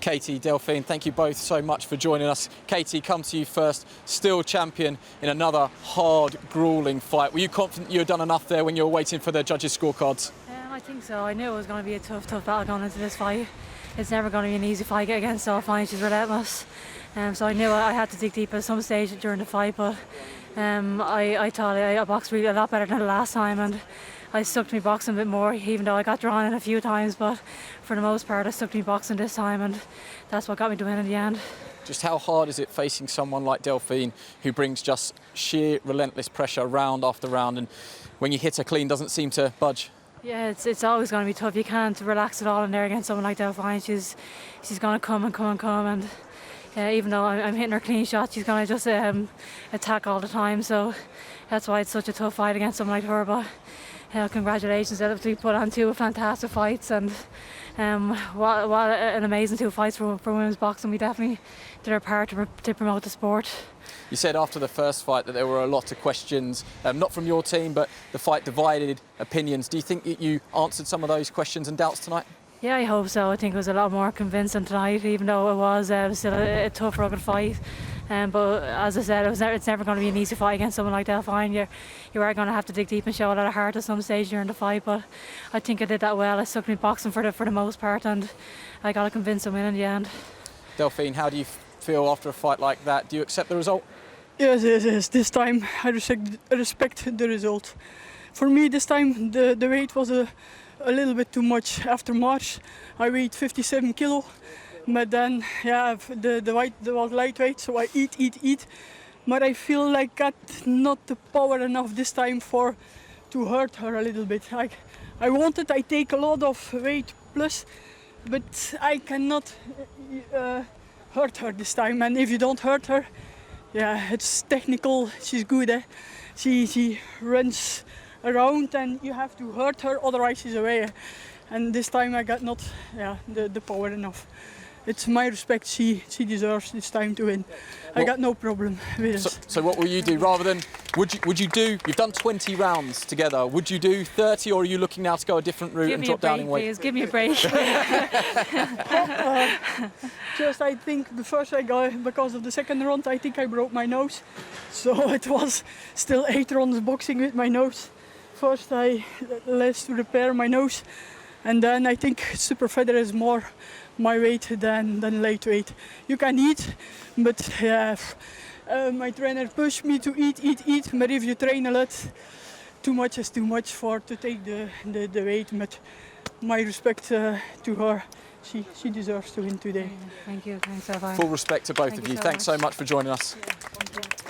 Katie, Delfine, thank you both so much for joining us. Katie, come to you first. Still champion in another hard, gruelling fight. Were you confident you had done enough there when you were waiting for the judges' scorecards? I think so. I knew it was going to be a tough battle going into this fight. It's never going to be an easy fight against Delfine. She's relentless. So I knew I had to dig deep at some stage during the fight, but I thought I boxed really a lot better than the last time, and I stuck to me boxing a bit more, even though I got drawn in a few times, but for the most part I stuck to me boxing this time, and that's what got me to win in the end. Just how hard is it facing someone like Delfine, who brings just sheer relentless pressure round after round, and when you hit her clean doesn't seem to budge? Yeah, it's always going to be tough. You can't relax at all in there against someone like Delfine. She's going to come, and even though I'm hitting her clean shots, she's going to just attack all the time. So that's why it's such a tough fight against someone like her. But congratulations, we put on two fantastic fights, and what an amazing two fights for women's boxing. We definitely did our part to promote the sport. You said after the first fight that there were a lot of questions, not from your team, but the fight divided opinions. Do you think that you answered some of those questions and doubts tonight? Yeah, I hope so. I think it was a lot more convincing tonight, even though it was still a tough, rugged fight. But as I said, it's never going to be an easy fight against someone like Delfine. You are going to have to dig deep and show a lot of heart at some stage during the fight. But I think I did that well. I stuck me boxing for the most part, and I got to convince them in the end. Delfine, how do you feel after a fight like that? Do you accept the result? Yes. This time I respect the result. For me, this time the weight was a little bit too much. After March, I weighed 57 kilo, but then the weight was lightweight, so I eat. But I feel like I got not the power enough this time to hurt her a little bit. I take a lot of weight plus, but I cannot hurt her this time. And if you don't hurt her, it's technical. She's good. She runs around, and you have to hurt her, otherwise she's away. And this time I got not the power enough. It's my respect. She deserves this time to win. I got no problem with it. So what will you do? Rather than would you do? You've done 20 rounds together. Would you do 30, or are you looking now to go a different route and drop down in weight? Please, give me a break. Just I think the first I got, because of the second round, I think I broke my nose. So it was still 8 rounds boxing with my nose. First I left to repair my nose, and then I think super feather is more my weight than lightweight. You can eat, but my trainer pushed me to eat. But if you train a lot, too much is too much to take the weight. But my respect to her. She deserves to win today. Thank you. Thanks, Delfine. Full respect to both of you. Thanks so much for joining us. Yeah, thank you.